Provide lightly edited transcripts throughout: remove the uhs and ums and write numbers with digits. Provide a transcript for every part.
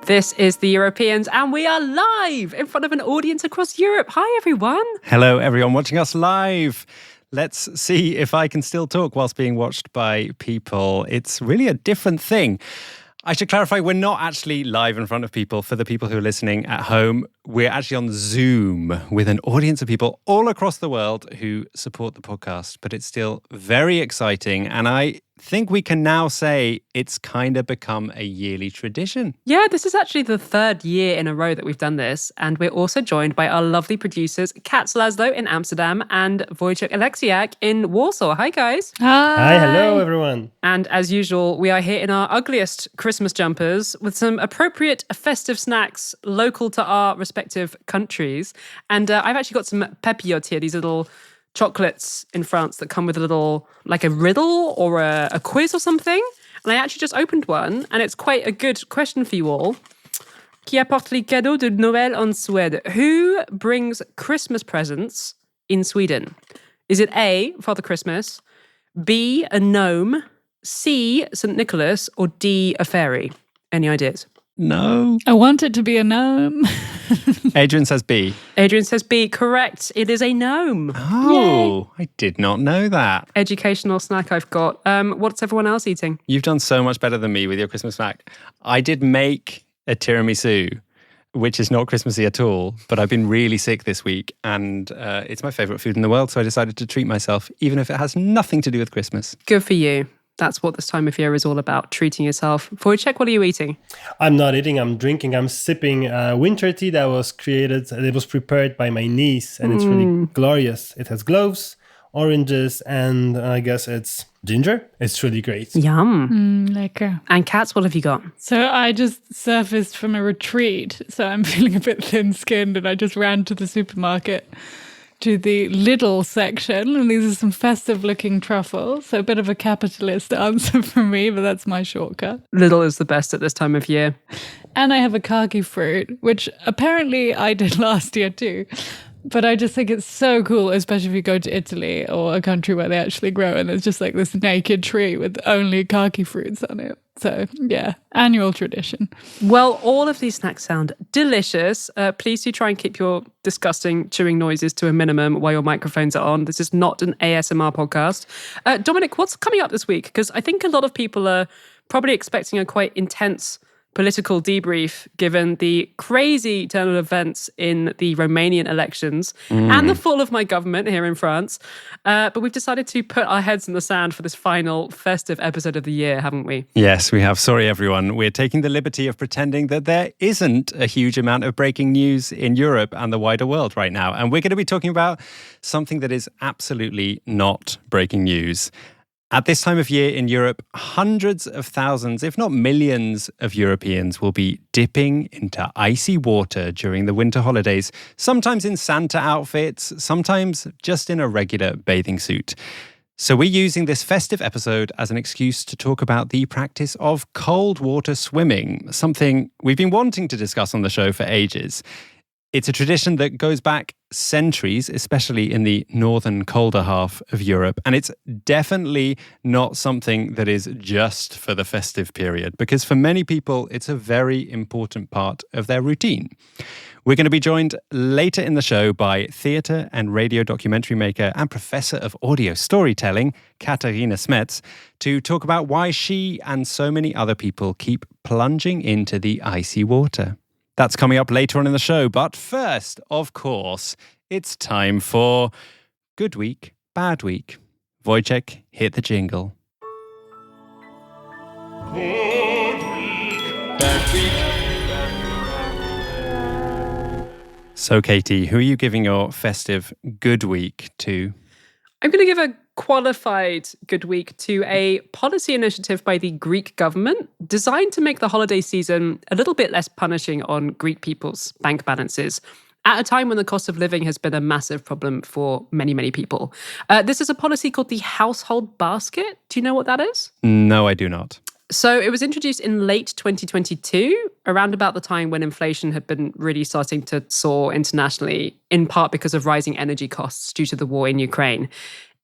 This is The Europeans, and we are live in front of an audience across Europe. Hi, everyone. Hello, everyone watching us live. Let's see if I can still talk whilst being watched by people. It's really a different thing. I should clarify, we're not actually live in front of people. For the people who are listening at home, we're actually on Zoom with an audience of people all across the world who support the podcast. But it's still very exciting. And I think we can now say it's kind of become a yearly tradition. Yeah, this is actually the third year in a row that we've done this. And we're also joined by our lovely producers, Kat Laszlo in Amsterdam and Wojciech Oleksiak in Warsaw. Hi, guys. Hi, hello, everyone. And as usual, we are here in our ugliest Christmas jumpers with some appropriate festive snacks local to our respective countries. And I've actually got some papillotes here, these little chocolates in France that come with a little, like a riddle or a quiz or something. And I actually just opened one, and it's quite a good question for you all. Qui apporte les cadeaux de Noël en Suède? Who brings Christmas presents in Sweden? Is it A, Father Christmas, B, a gnome, C, St. Nicholas, or D, a fairy? Any ideas? No. I want it to be a gnome. Adrian says B. Adrian says B. Correct. It is a gnome. Oh, I did not know that. Educational snack I've got. What's everyone else eating? You've done so much better than me with your Christmas snack. I did make a tiramisu, which is not Christmassy at all, but I've been really sick this week, and it's my favourite food in the world, so I decided to treat myself, even if it has nothing to do with Christmas. Good for you. That's what this time of year is all about, treating yourself. Wojciech, what are you eating? I'm not eating, I'm drinking. I'm sipping winter tea that was prepared by my niece, and it's really glorious. It has cloves, oranges, and I guess it's ginger. It's really great. Yum. Lekker. And Katz, what have you got? So I just surfaced from a retreat, so I'm feeling a bit thin-skinned, and I just ran to the supermarket to the Lidl section, and these are some festive-looking truffles. So a bit of a capitalist answer from me, but that's my shortcut. Lidl is the best at this time of year. And I have a kaki fruit, which apparently I did last year too. But I just think it's so cool, especially if you go to Italy or a country where they actually grow, and it's just like this naked tree with only kaki fruits on it. So, yeah, annual tradition. Well, all of these snacks sound delicious. Please do try and keep your disgusting chewing noises to a minimum while your microphones are on. This is not an ASMR podcast. Dominic, what's coming up this week? Because I think a lot of people are probably expecting a quite intense political debrief given the crazy turn of events in the Romanian elections and the fall of my government here in France. But we've decided to put our heads in the sand for this final festive episode of the year, haven't we? Yes, we have. Sorry, everyone. We're taking the liberty of pretending that there isn't a huge amount of breaking news in Europe and the wider world right now. And we're going to be talking about something that is absolutely not breaking news. At this time of year in Europe, hundreds of thousands, if not millions, of Europeans will be dipping into icy water during the winter holidays, sometimes in Santa outfits, sometimes just in a regular bathing suit. So we're using this festive episode as an excuse to talk about the practice of cold water swimming, something we've been wanting to discuss on the show for ages. It's a tradition that goes back centuries, especially in the northern, colder half of Europe. And it's definitely not something that is just for the festive period, because for many people, it's a very important part of their routine. We're going to be joined later in the show by theatre and radio documentary maker and professor of audio storytelling, Katharina Smets, to talk about why she and so many other people keep plunging into the icy water. That's coming up later on in the show. But first, of course, it's time for Good Week, Bad Week. Wojciech, hit the jingle. Good week, bad week. So, Katie, who are you giving your festive good week to? I'm going to give a qualified good week to a policy initiative by the Greek government designed to make the holiday season a little bit less punishing on Greek people's bank balances at a time when the cost of living has been a massive problem for many, many people. This is a policy called the household basket. Do you know what that is? No, I do not. So it was introduced in late 2022, around about the time when inflation had been really starting to soar internationally, in part because of rising energy costs due to the war in Ukraine.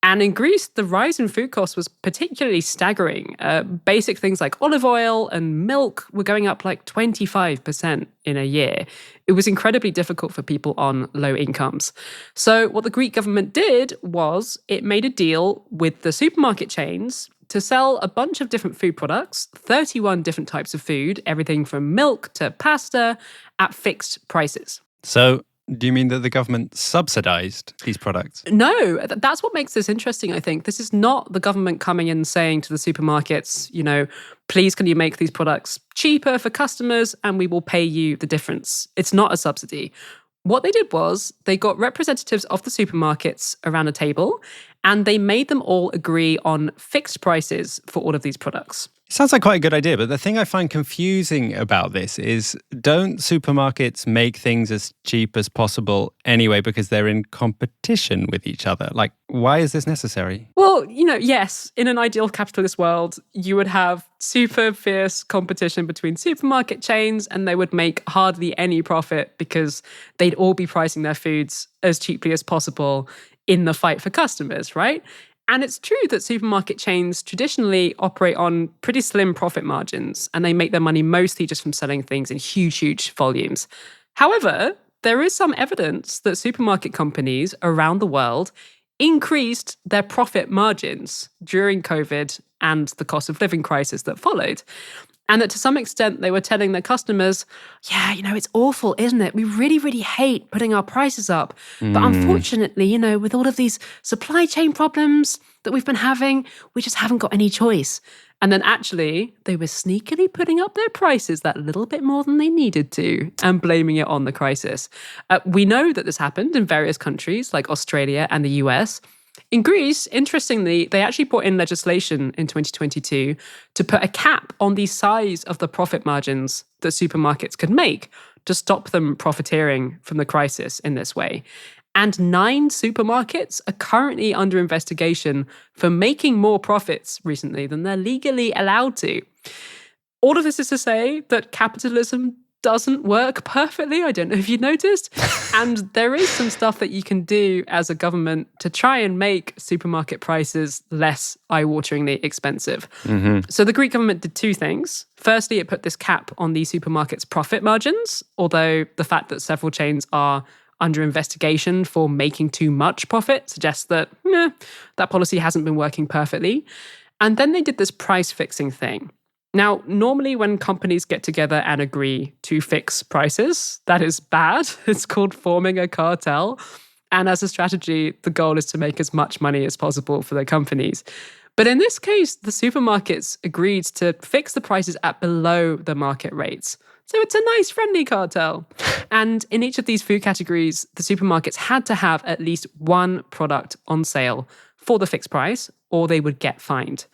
And in Greece, the rise in food costs was particularly staggering. Basic things like olive oil and milk were going up like 25% in a year. It was incredibly difficult for people on low incomes. So what the Greek government did was it made a deal with the supermarket chains to sell a bunch of different food products, 31 different types of food, everything from milk to pasta, at fixed prices. So do you mean that the government subsidized these products? No, that's what makes this interesting, I think. This is not the government coming in and saying to the supermarkets, please can you make these products cheaper for customers and we will pay you the difference. It's not a subsidy. What they did was they got representatives of the supermarkets around a table and they made them all agree on fixed prices for all of these products. It sounds like quite a good idea, but the thing I find confusing about this is, don't supermarkets make things as cheap as possible anyway because they're in competition with each other? Like, why is this necessary? Well, yes, in an ideal capitalist world, you would have super fierce competition between supermarket chains and they would make hardly any profit because they'd all be pricing their foods as cheaply as possible in the fight for customers, right? And it's true that supermarket chains traditionally operate on pretty slim profit margins and they make their money mostly just from selling things in huge, huge volumes. However, there is some evidence that supermarket companies around the world increased their profit margins during COVID and the cost of living crisis that followed. And that to some extent, they were telling their customers, it's awful, isn't it? We really, really hate putting our prices up. But unfortunately, with all of these supply chain problems that we've been having, we just haven't got any choice. And then actually, they were sneakily putting up their prices that little bit more than they needed to and blaming it on the crisis. We know that this happened in various countries like Australia and the US. In Greece, interestingly, they actually put in legislation in 2022 to put a cap on the size of the profit margins that supermarkets could make to stop them profiteering from the crisis in this way. And 9 supermarkets are currently under investigation for making more profits recently than they're legally allowed to. All of this is to say that capitalism doesn't work perfectly. I don't know if you noticed. And there is some stuff that you can do as a government to try and make supermarket prices less eye-wateringly expensive. So the Greek government did 2 things. Firstly, it put this cap on the supermarket's profit margins, although the fact that several chains are under investigation for making too much profit suggests that that policy hasn't been working perfectly. And then they did this price fixing thing. Now, normally when companies get together and agree to fix prices, that is bad. It's called forming a cartel. And as a strategy, the goal is to make as much money as possible for the companies. But in this case, the supermarkets agreed to fix the prices at below the market rates. So it's a nice, friendly cartel. And in each of these food categories, the supermarkets had to have at least one product on sale for the fixed price, or they would get fined.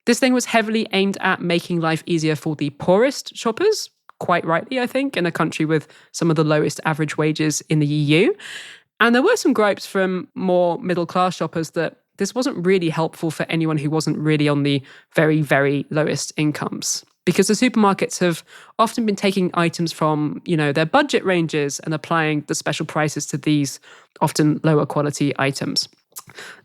This thing was heavily aimed at making life easier for the poorest shoppers, quite rightly, I think, in a country with some of the lowest average wages in the EU. And there were some gripes from more middle-class shoppers that this wasn't really helpful for anyone who wasn't really on the very, very lowest incomes. Because the supermarkets have often been taking items from, their budget ranges and applying the special prices to these often lower quality items.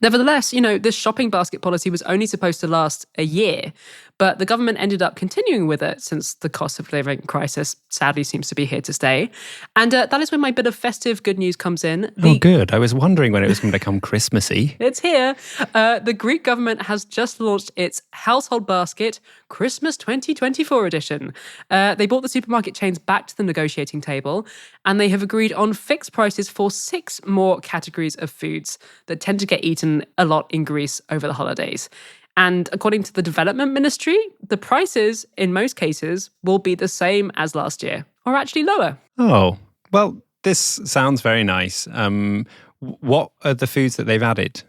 Nevertheless, this shopping basket policy was only supposed to last a year, but the government ended up continuing with it since the cost of living crisis sadly seems to be here to stay. And that is when my bit of festive good news comes in. Good. I was wondering when it was going to become Christmassy. It's here. The Greek government has just launched its Household Basket Christmas 2024 edition. They brought the supermarket chains back to the negotiating table, and they have agreed on fixed prices for 6 more categories of foods that tend to get eaten a lot in Greece over the holidays. And according to the development ministry, the prices in most cases will be the same as last year, or actually lower. Oh, well, this sounds very nice. What are the foods that they've added?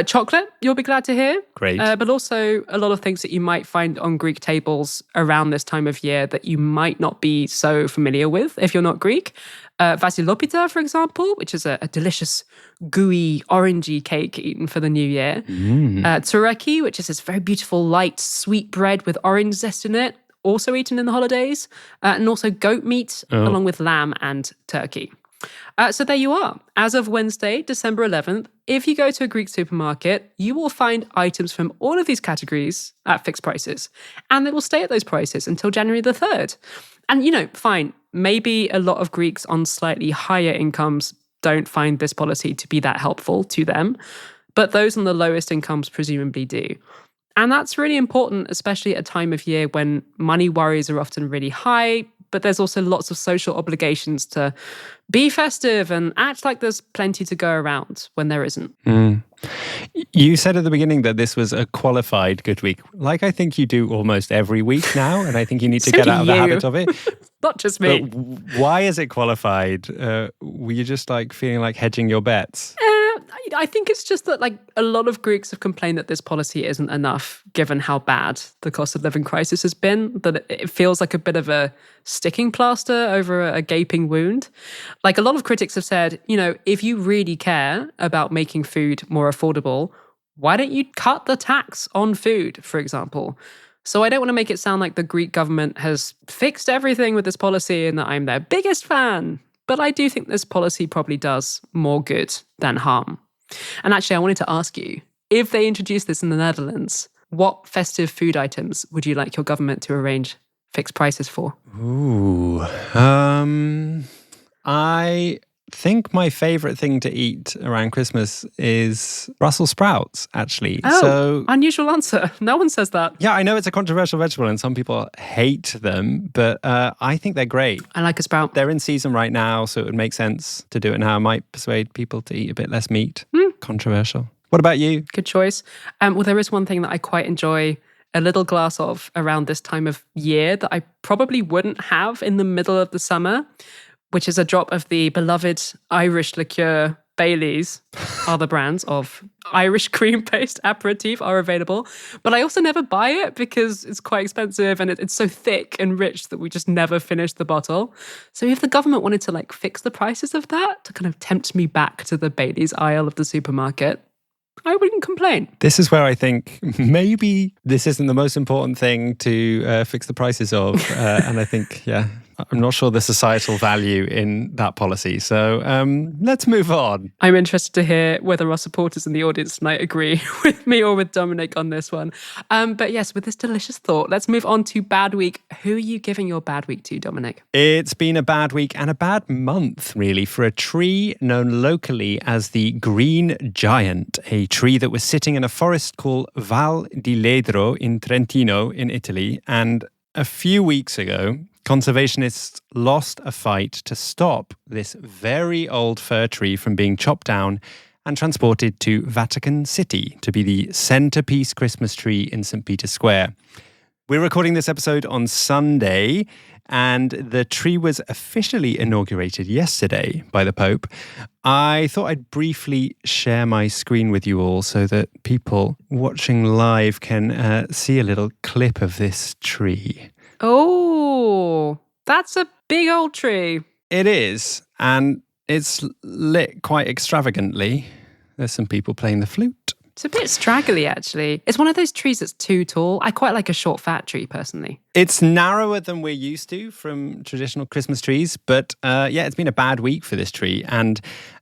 Chocolate, you'll be glad to hear. Great. But also a lot of things that you might find on Greek tables around this time of year that you might not be so familiar with if you're not Greek. Vasilopita, for example, which is a delicious, gooey, orangey cake eaten for the new year. Tsuraki, which is this very beautiful, light, sweet bread with orange zest in it, also eaten in the holidays. And also goat meat, along with lamb and turkey. So there you are. As of Wednesday, December 11th, if you go to a Greek supermarket, you will find items from all of these categories at fixed prices. And they will stay at those prices until January the 3rd. And, fine, maybe a lot of Greeks on slightly higher incomes don't find this policy to be that helpful to them, but those on the lowest incomes presumably do. And that's really important, especially at a time of year when money worries are often really high, but there's also lots of social obligations to be festive and act like there's plenty to go around when there isn't. You said at the beginning that this was a qualified good week, like I think you do almost every week now, and I think you need to So get do out of the you. habit of it. Not just me. But why is it qualified? Were you just feeling like hedging your bets? I think it's just that a lot of Greeks have complained that this policy isn't enough given how bad the cost of living crisis has been, that it feels like a bit of a sticking plaster over a gaping wound. A lot of critics have said, if you really care about making food more affordable, why don't you cut the tax on food, for example? So I don't want to make it sound like the Greek government has fixed everything with this policy and that I'm their biggest fan. But I do think this policy probably does more good than harm. And actually, I wanted to ask you, if they introduce this in the Netherlands, what festive food items would you like your government to arrange fixed prices for? Ooh. I think my favorite thing to eat around Christmas is Brussels sprouts, actually. Oh, unusual answer. No one says that. Yeah, I know it's a controversial vegetable and some people hate them, but I think they're great. I like a sprout. They're in season right now, so it would make sense to do it now. It might persuade people to eat a bit less meat. Controversial. What about you? Good choice. Well, there is one thing that I quite enjoy a little glass of around this time of year that I probably wouldn't have in the middle of the summer, which is a drop of the beloved Irish liqueur Baileys. Other brands of Irish cream-based aperitif are available. But I also never buy it because it's quite expensive and it's so thick and rich that we just never finish the bottle. So if the government wanted to fix the prices of that to kind of tempt me back to the Baileys aisle of the supermarket, I wouldn't complain. This is where I think maybe this isn't the most important thing to fix the prices of. And I think, I'm not sure the societal value in that policy. So let's move on. I'm interested to hear whether our supporters in the audience tonight agree with me or with Dominic on this one. But yes, with this delicious thought, let's move on to bad week. Who are you giving your bad week to, Dominic? It's been a bad week and a bad month, really, for a tree known locally as the Green Giant, a tree that was sitting in a forest called Val di Ledro in Trentino in Italy. And a few weeks ago, conservationists lost a fight to stop this very old fir tree from being chopped down and transported to Vatican City to be the centerpiece Christmas tree in St. Peter's Square. We're recording this episode on Sunday, and the tree was officially inaugurated yesterday by the Pope. I thought I'd briefly share my screen with you all so that people watching live can see a little clip of this tree. Oh, that's a big old tree. It is, and it's lit quite extravagantly. There's some people playing the flute. It's a bit straggly, actually. It's one of those trees that's too tall. I quite like a short, fat tree, personally. It's narrower than we're used to from traditional Christmas trees, but it's been a bad week for this tree, and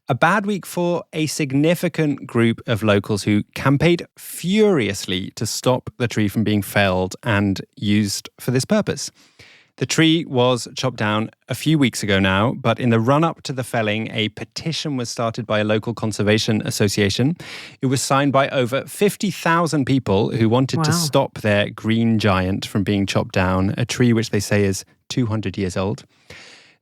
a bad week for a significant group of locals who campaigned furiously to stop the tree from being felled and used for this purpose. The tree was chopped down a few weeks ago now, but in the run-up to the felling, a petition was started by a local conservation association. It was signed by over 50,000 people who wanted to stop their green giant from being chopped down, a tree which they say is 200 years old.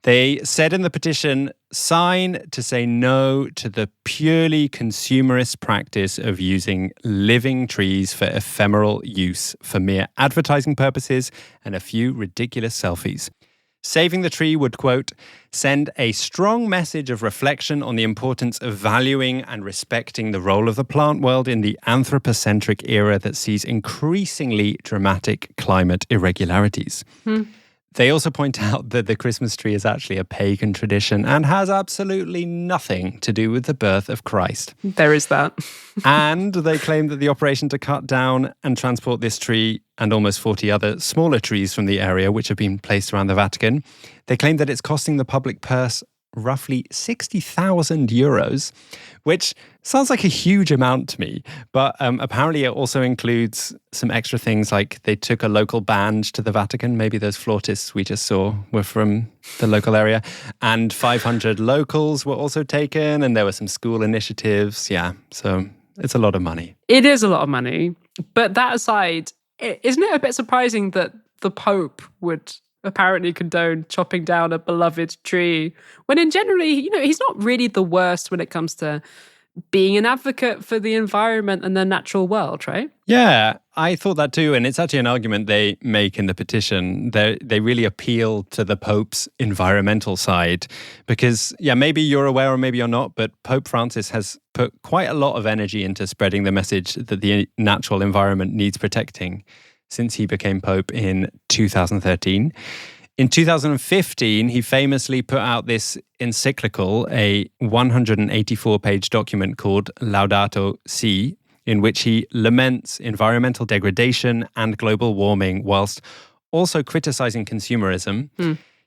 They said in the petition, sign to say no to the purely consumerist practice of using living trees for ephemeral use for mere advertising purposes and a few ridiculous selfies. Saving the tree would, quote, send a strong message of reflection on the importance of valuing and respecting the role of the plant world in the anthropocentric era that sees increasingly dramatic climate irregularities. They also point out that the Christmas tree is actually a pagan tradition and has absolutely nothing to do with the birth of Christ. There is that. And they claim that the operation to cut down and transport this tree and almost 40 other smaller trees from the area, which have been placed around the Vatican, they claim that it's costing the public purse roughly 60,000 euros, which sounds like a huge amount to me. But apparently it also includes some extra things, like they took a local band to the Vatican. Maybe those flautists we just saw were from the local area. And 500 locals were also taken, and there were some school initiatives. Yeah, so it's a lot of money. It is a lot of money. But that aside, isn't it a bit surprising that the Pope would apparently condone chopping down a beloved tree, when in generally, he's not really the worst when it comes to being an advocate for the environment and the natural world, right? Yeah, I thought that too. And it's actually an argument they make in the petition. They really appeal to the Pope's environmental side because, maybe you're aware or maybe you're not, but Pope Francis has put quite a lot of energy into spreading the message that the natural environment needs protecting since he became Pope in 2013. In 2015, he famously put out this encyclical, a 184-page document called Laudato Si', in which he laments environmental degradation and global warming whilst also criticizing consumerism.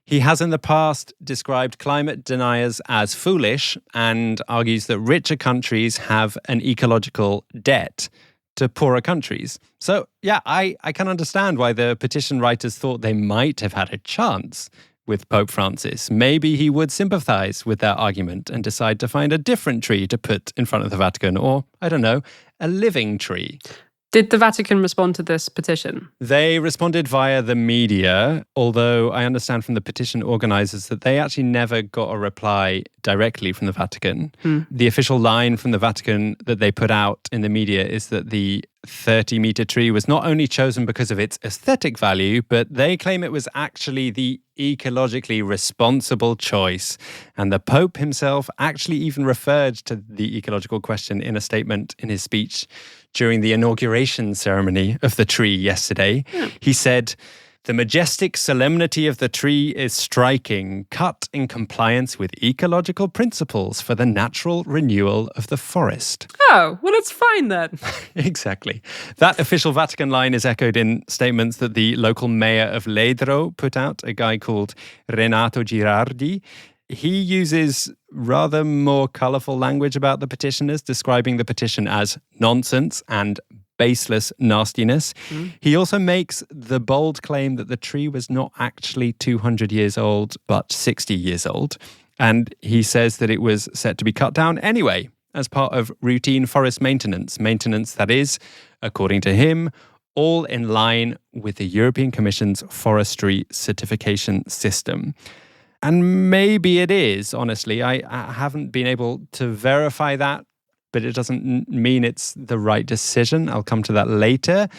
He has in the past described climate deniers as foolish and argues that richer countries have an ecological debt to poorer countries. So, I can understand why the petition writers thought they might have had a chance with Pope Francis. Maybe he would sympathize with their argument and decide to find a different tree to put in front of the Vatican, or, I don't know, a living tree. Did the Vatican respond to this petition? They responded via the media, although I understand from the petition organizers that they actually never got a reply directly from the Vatican. The official line from the Vatican that they put out in the media is that the 30-meter tree was not only chosen because of its aesthetic value, but they claim it was actually the ecologically responsible choice. And the Pope himself actually even referred to the ecological question in a statement in his speech during the inauguration ceremony of the tree yesterday. He said, "The majestic solemnity of the tree is striking, cut in compliance with ecological principles for the natural renewal of the forest." Oh, well, it's fine then. Exactly. That official Vatican line is echoed in statements that the local mayor of Ledro put out, a guy called Renato Girardi. He uses rather more colourful language about the petitioners, describing the petition as nonsense and baseless nastiness. He also makes the bold claim that the tree was not actually 200 years old, but 60 years old. And he says that it was set to be cut down anyway, as part of routine forest maintenance. Maintenance that is, according to him, all in line with the European Commission's forestry certification system. And maybe it is, honestly. I haven't been able to verify that, but it doesn't mean it's the right decision. I'll come to that later.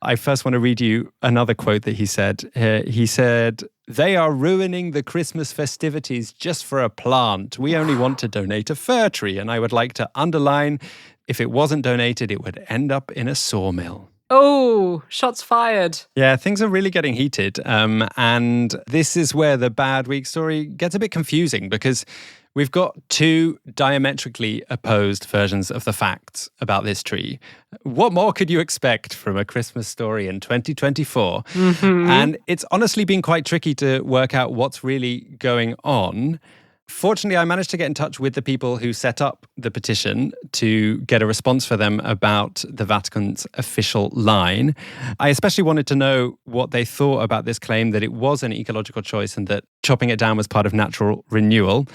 I first want to read you another quote that he said. He said, "They are ruining the Christmas festivities just for a plant. We only want to donate a fir tree. And I would like to underline, if it wasn't donated, it would end up in a sawmill." Oh, shots fired. Yeah, things are really getting heated. And this is where the bad week story gets a bit confusing because we've got two diametrically opposed versions of the facts about this tree. What more could you expect from a Christmas story in 2024? And it's honestly been quite tricky to work out what's really going on. Fortunately, I managed to get in touch with the people who set up the petition to get a response for them about the Vatican's official line. I especially wanted to know what they thought about this claim that it was an ecological choice and that chopping it down was part of natural renewal.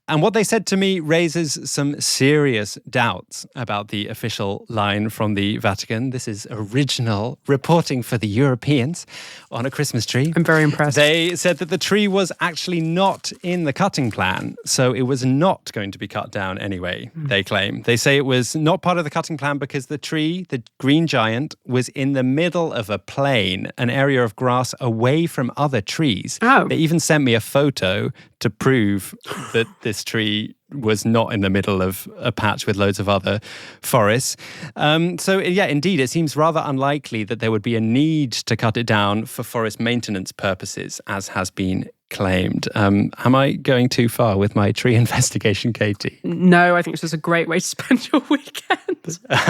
And what they said to me raises some serious doubts about the official line from the Vatican. This is original reporting for the Europeans on a Christmas tree. I'm very impressed. They said that the tree was actually not in the cutting plan, so it was not going to be cut down anyway, they claim. They say it was not part of the cutting plan because the tree, the green giant, was in the middle of a plain, an area of grass away from other trees. Oh. They even sent me a photo to prove that this tree was not in the middle of a patch with loads of other forests. So yeah, indeed, it seems rather unlikely that there would be a need to cut it down for forest maintenance purposes, as has been claimed. Am I going too far with my tree investigation, Katy? No, I think this is a great way to spend your weekend.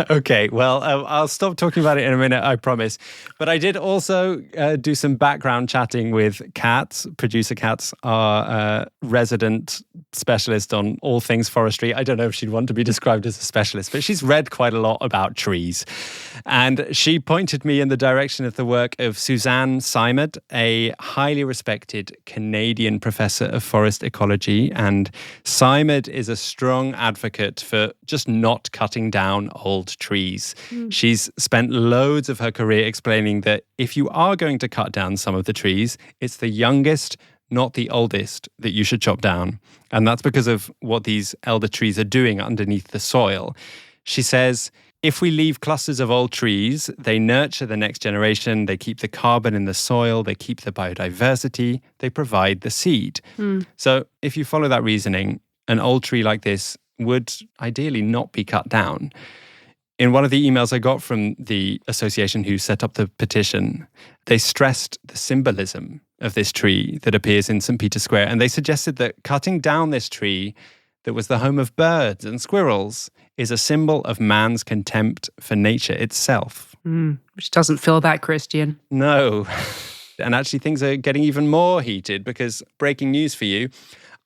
Okay, well, I'll stop talking about it in a minute, I promise. But I did also do some background chatting with Kat. Producer Kat's our resident specialist on all things forestry. I don't know if she'd want to be described as a specialist, but she's read quite a lot about trees. And she pointed me in the direction of the work of Suzanne Simard, a highly respected Canadian professor of forest ecology. And Simard is a strong advocate for just not cutting down old trees. She's spent loads of her career explaining that if you are going to cut down some of the trees, it's the youngest, not the oldest, that you should chop down. And that's because of what these elder trees are doing underneath the soil. She says, if we leave clusters of old trees, they nurture the next generation, they keep the carbon in the soil, they keep the biodiversity, they provide the seed. So if you follow that reasoning, an old tree like this would ideally not be cut down. In one of the emails I got from the association who set up the petition, they stressed the symbolism of this tree that appears in St. Peter's Square. And they suggested that cutting down this tree that was the home of birds and squirrels is a symbol of man's contempt for nature itself. Which doesn't feel that Christian. No. And actually things are getting even more heated because, breaking news for you,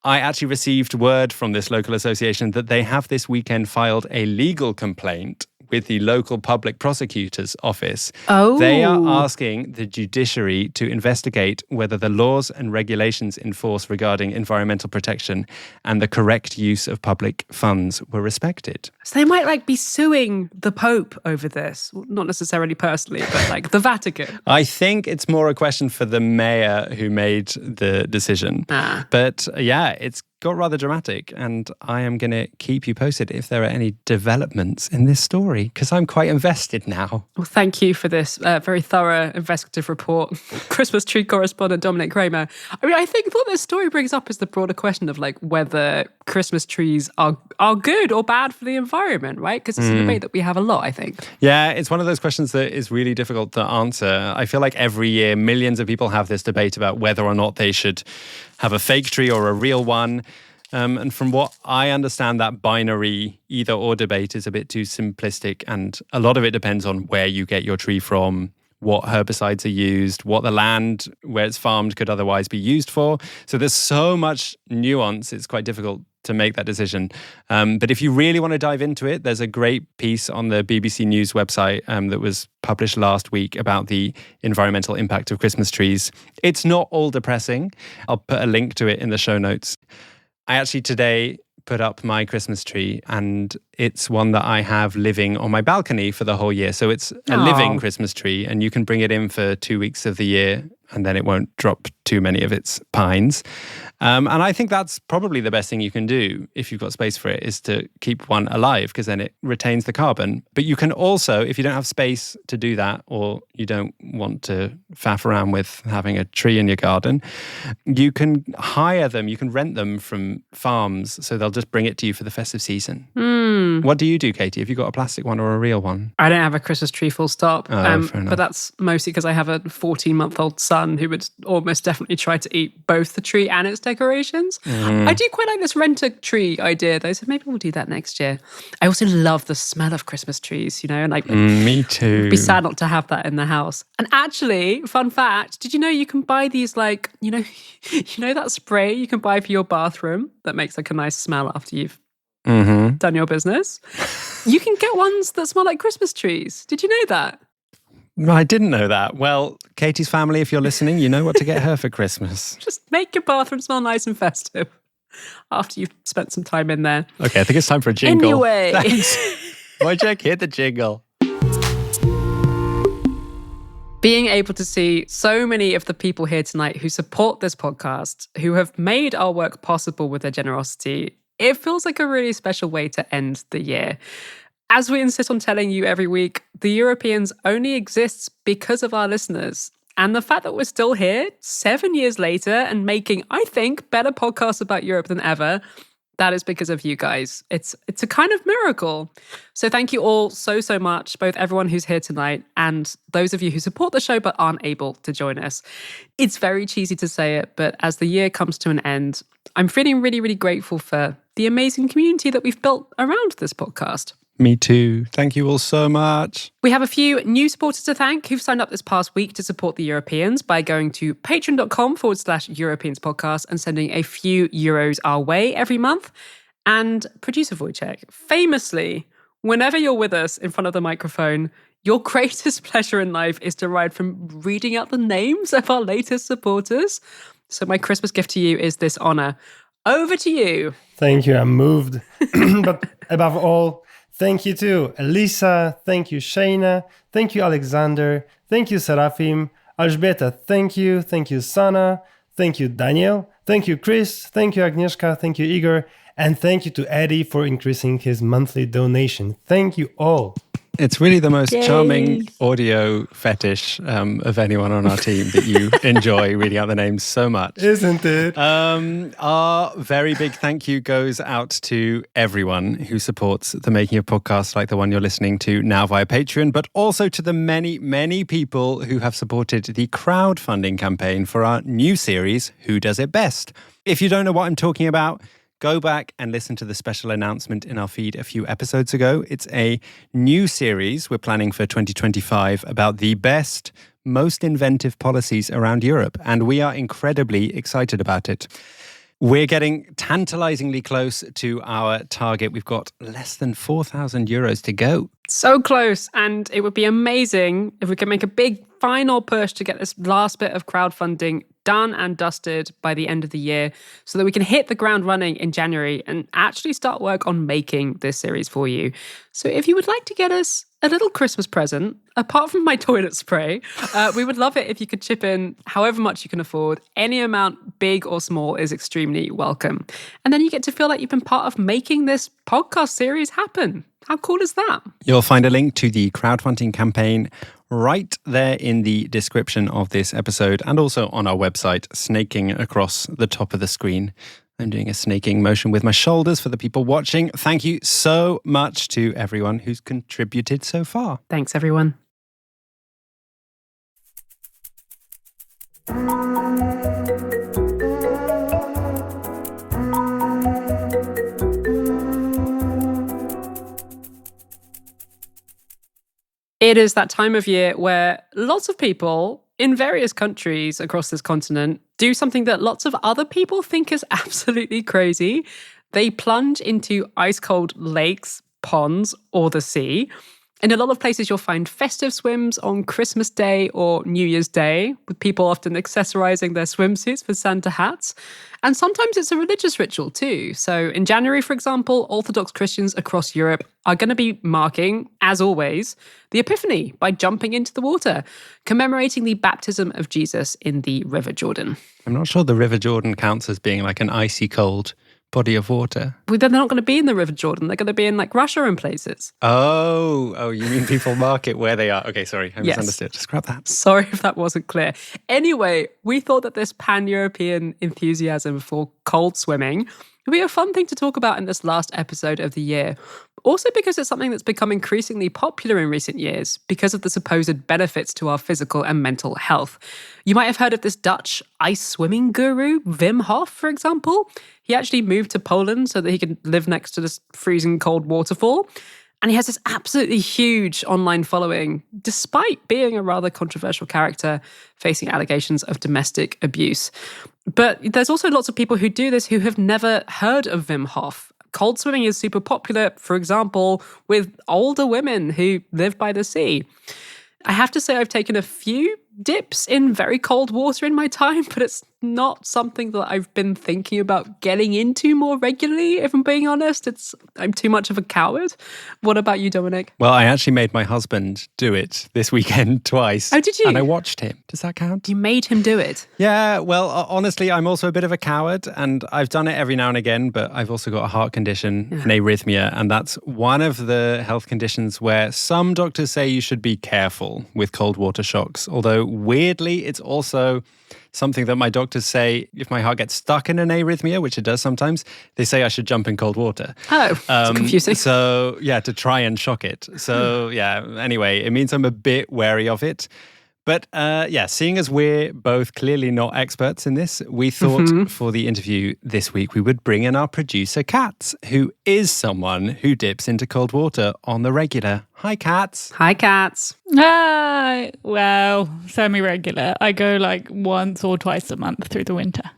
I actually received word from this local association that they have this weekend filed a legal complaint with the local public prosecutor's office. Oh. They are asking the judiciary to investigate whether the laws and regulations in force regarding environmental protection and the correct use of public funds were respected. So they might be suing the Pope over this. Well, not necessarily personally, but the Vatican. I think it's more a question for the mayor who made the decision. But yeah, it's got rather dramatic, and I am going to keep you posted if there are any developments in this story, because I'm quite invested now. Well, thank you for this very thorough investigative report, Christmas tree correspondent Dominic Kramer. I mean, I think what this story brings up is the broader question of whether Christmas trees are good or bad for the environment, right? Because it's a debate that we have a lot, I think. Yeah, it's one of those questions that is really difficult to answer. I feel like every year millions of people have this debate about whether or not they should have a fake tree or a real one. And from what I understand, that binary either or debate is a bit too simplistic. And a lot of it depends on where you get your tree from, what herbicides are used, what the land where it's farmed could otherwise be used for. So there's so much nuance, it's quite difficult to make that decision. But if you really want to dive into it, there's a great piece on the BBC News website that was published last week about the environmental impact of Christmas trees. It's not all depressing. I'll put a link to it in the show notes. I actually today put up my Christmas tree, and it's one that I have living on my balcony for the whole year. So it's a living Christmas tree, and you can bring it in for 2 weeks of the year, and then it won't drop too many of its pines. And I think that's probably the best thing you can do if you've got space for it, is to keep one alive, because then it retains the carbon. But you can also, if you don't have space to do that, or you don't want to faff around with having a tree in your garden, you can hire them, you can rent them from farms, so they'll just bring it to you for the festive season. What do you do, Katy? Have you got a plastic one or a real one? I don't have a Christmas tree, full stop. Fair enough. But that's mostly because I have a 14-month-old son who would almost definitely try to eat both the tree and its decorations. I do quite like this rent-a-tree idea, though, so maybe we'll do that next year. I also love the smell of Christmas trees, and Me too. it'd be sad not to have that in the house. And actually, fun fact, did you know you can buy these, you know that spray you can buy for your bathroom that makes a nice smell after you've done your business? You can get ones that smell like Christmas trees. Did you know that? I didn't know that. Well, Katie's family, if you're listening, you know what to get her for Christmas. Just make your bathroom smell nice and festive after you've spent some time in there. Okay, I think it's time for a jingle. Anyway. Thanks. Wojciech, hit the jingle. Being able to see so many of the people here tonight who support this podcast, who have made our work possible with their generosity, it feels like a really special way to end the year. As we insist on telling you every week, the Europeans only exists because of our listeners. And the fact that we're still here 7 years later and making, I think, better podcasts about Europe than ever, that is because of you guys. It's a kind of miracle. So thank you all so much, both everyone who's here tonight and those of you who support the show but aren't able to join us. It's very cheesy to say it, but as the year comes to an end, I'm feeling really grateful for the amazing community that we've built around this podcast. Me too. Thank you all so much. We have a few new supporters to thank who've signed up this past week to support the Europeans by going to patreon.com/Europeans podcast and sending a few euros our way every month. And producer Wojciech, famously, whenever you're with us in front of the microphone, your greatest pleasure in life is derived from reading out the names of our latest supporters. So my Christmas gift to you is this honor. Over to you. Thank you. I'm moved. But above all, thank you to Elisa, thank you Shayna, thank you Alexander, thank you Serafim, Elżbieta, thank you Sana, thank you Daniel, thank you Chris, thank you Agnieszka, thank you Igor, and thank you to Eddie for increasing his monthly donation. Thank you all. It's really the most charming audio fetish of anyone on our team that you enjoy reading out the names so much. Isn't it? Our very big thank you goes out to everyone who supports the making of podcasts like the one you're listening to now via Patreon, but also to the many people who have supported the crowdfunding campaign for our new series, Who Does It Best? If you don't know what I'm talking about, go back and listen to the special announcement in our feed a few episodes ago. It's a new series we're planning for 2025 about the best, most inventive policies around Europe, and we are incredibly excited about it. We're getting tantalizingly close to our target. We've got less than 4,000 euros to go. So close, and it would be amazing if we could make a big final push to get this last bit of crowdfunding done and dusted by the end of the year so that we can hit the ground running in January and actually start work on making this series for you. So if you would like to get us a little Christmas present, apart from my toilet spray, we would love it if you could chip in however much you can afford. Any amount, big or small, is extremely welcome. And then you get to feel like you've been part of making this podcast series happen. How cool is that? You'll find a link to the crowdfunding campaign right there in the description of this episode and also on our website, snaking across the top of the screen. I'm doing a snaking motion with my shoulders for the people watching. Thank you so much to everyone who's contributed so far. Thanks, everyone. It is that time of year where lots of people in various countries across this continent do something that lots of other people think is absolutely crazy. They plunge into ice-cold lakes, ponds, or the sea. In a lot of places, you'll find festive swims on Christmas Day or New Year's Day, with people often accessorizing their swimsuits with Santa hats. And sometimes it's a religious ritual too. So in January, for example, Orthodox Christians across Europe are going to be marking, as always, the Epiphany by jumping into the water, commemorating the baptism of Jesus in the River Jordan. I'm not sure the River Jordan counts as being like an icy cold body of water. Well, they're not going to be in the River Jordan. They're going to be in like Russia and places. Oh, you mean people mark it where they are? Okay, sorry, I Yes. misunderstood. Scrap that. Sorry if that wasn't clear. Anyway, we thought that this pan-European enthusiasm for cold swimming would be a fun thing to talk about in this last episode of the year. Also because it's something that's become increasingly popular in recent years because of the supposed benefits to our physical and mental health. You might have heard of this Dutch ice swimming guru, Wim Hof, for example. He actually moved to Poland so that he could live next to this freezing cold waterfall. And he has this absolutely huge online following, despite being a rather controversial character facing allegations of domestic abuse. But there's also lots of people who do this who have never heard of Wim Hof. Cold swimming is super popular, for example, with older women who live by the sea. I have to say I've taken a few dips in very cold water in my time, but it's not something that I've been thinking about getting into more regularly, if I'm being honest. I'm too much of a coward. What about you, Dominic? Well, I actually made my husband do it this weekend twice. Oh, did you? And I watched him. Does that count? You made him do it? Yeah, well, honestly, I'm also a bit of a coward and I've done it every now and again, but I've also got a heart condition, an arrhythmia, and that's one of the health conditions where some doctors say you should be careful with cold water shocks, although weirdly, it's also something that my doctors say if my heart gets stuck in an arrhythmia, which it does sometimes, they say I should jump in cold water. Oh, it's confusing. So, yeah, to try and shock it. So, yeah, anyway, it means I'm a bit wary of it. But seeing as we're both clearly not experts in this, we thought for the interview this week we would bring in our producer, Kat, who is someone who dips into cold water on the regular. Hi, Kat. Hi, Cats. Hi. Well, semi-regular. I go like once or twice a month through the winter.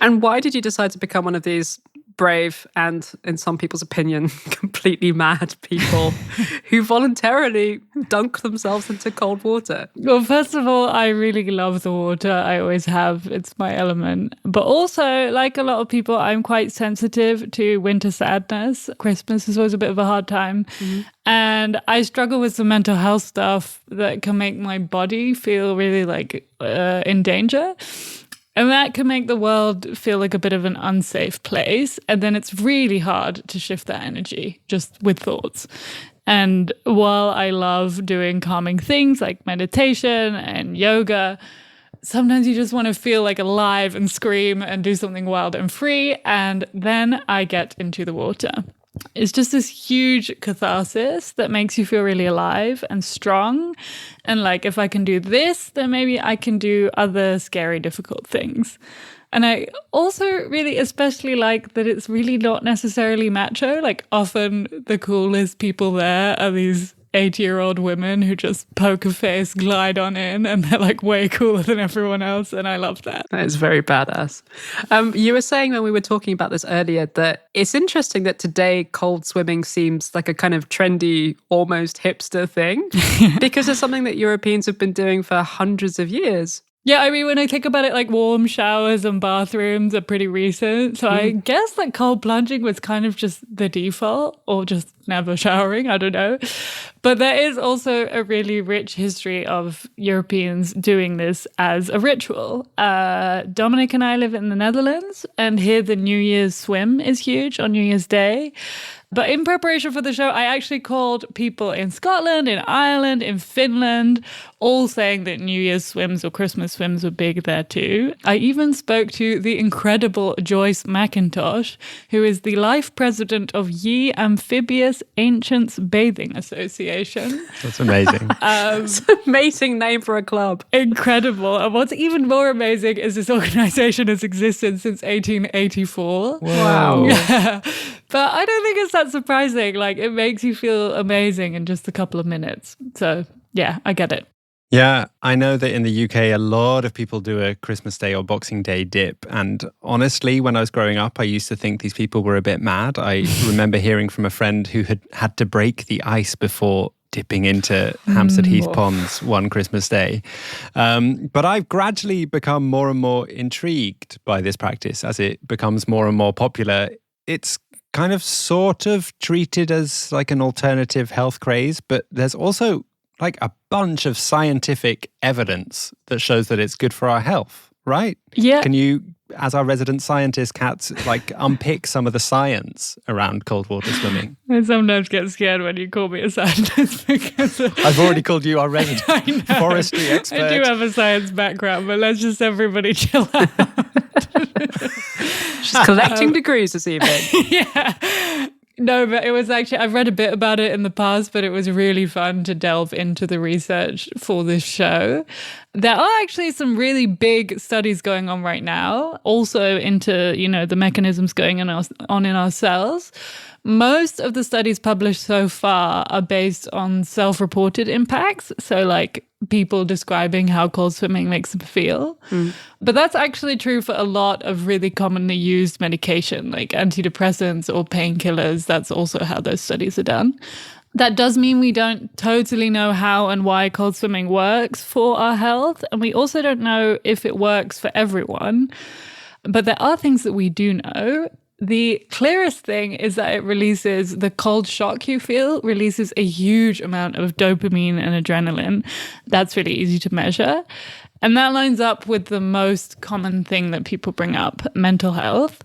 And why did you decide to become one of these brave and, in some people's opinion, completely mad people who voluntarily dunk themselves into cold water? Well, first of all, I really love the water. I always have. It's my element. But also, like a lot of people, I'm quite sensitive to winter sadness. Christmas is always a bit of a hard time. And I struggle with some mental health stuff that can make my body feel really like in danger. And that can make the world feel like a bit of an unsafe place. And then it's really hard to shift that energy just with thoughts. And while I love doing calming things like meditation and yoga, sometimes you just want to feel like alive and scream and do something wild and free. And then I get into the water. It's just this huge catharsis that makes you feel really alive and strong. And like, if I can do this, then maybe I can do other scary, difficult things. And I also really especially like that it's really not necessarily macho. Like often the coolest people there are these 80-year-old women who just poker face glide on in and they're like way cooler than everyone else. And I love that. That is very badass. You were saying when we were talking about this earlier that it's interesting that today cold swimming seems like a kind of trendy, almost hipster thing because it's something that Europeans have been doing for hundreds of years. Yeah, I mean, when I think about it, like warm showers and bathrooms are pretty recent. So I guess like cold plunging was kind of just the default or just never showering. I don't know. But there is also a really rich history of Europeans doing this as a ritual. Dominic and I live in the Netherlands, and here the New Year's swim is huge on New Year's Day. But in preparation for the show, I actually called people in Scotland, in Ireland, in Finland, all saying that New Year's swims or Christmas swims were big there too. I even spoke to the incredible Joyce McIntosh, who is the life president of Ye Amphibious Ancients Bathing Association. That's amazing. It's an amazing name for a club. Incredible. And what's even more amazing is this organization has existed since 1884. Wow. Yeah. But I don't think it's that surprising. Like, it makes you feel amazing in just a couple of minutes. So, yeah, I get it. Yeah, I know that in the UK, a lot of people do a Christmas Day or Boxing Day dip. And honestly, when I was growing up, I used to think these people were a bit mad. I remember hearing from a friend who had to break the ice before dipping into Hampstead Heath ponds one Christmas Day. But I've gradually become more and more intrigued by this practice as it becomes more and more popular. It's kind of sort of treated as like an alternative health craze, but there's also like a bunch of scientific evidence that shows that it's good for our health, right? Yeah. Can you, as our resident scientist, Kat, like unpick some of the science around cold water swimming? I sometimes get scared when you call me a scientist because I've already called you our resident forestry expert. I do have a science background, but let's just everybody chill out. She's collecting degrees this evening. Yeah. No, but it was actually, I've read a bit about it in the past, but it was really fun to delve into the research for this show. There are actually some really big studies going on right now, also into, you know, the mechanisms going on in our cells. Most of the studies published so far are based on self-reported impacts. So like people describing how cold swimming makes them feel. But that's actually true for a lot of really commonly used medication, like antidepressants or painkillers. That's also how those studies are done. That does mean we don't totally know how and why cold swimming works for our health. And we also don't know if it works for everyone. But there are things that we do know. The clearest thing is that it releases the cold shock you feel, releases a huge amount of dopamine and adrenaline. That's really easy to measure. And that lines up with the most common thing that people bring up, mental health.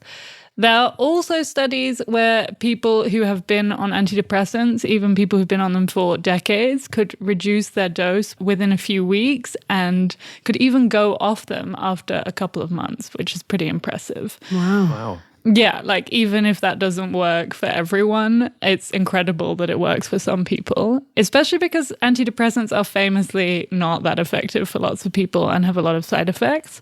There are also studies where people who have been on antidepressants, even people who've been on them for decades, could reduce their dose within a few weeks and could even go off them after a couple of months, which is pretty impressive. Wow. Yeah, like even if that doesn't work for everyone, it's incredible that it works for some people, especially because antidepressants are famously not that effective for lots of people and have a lot of side effects.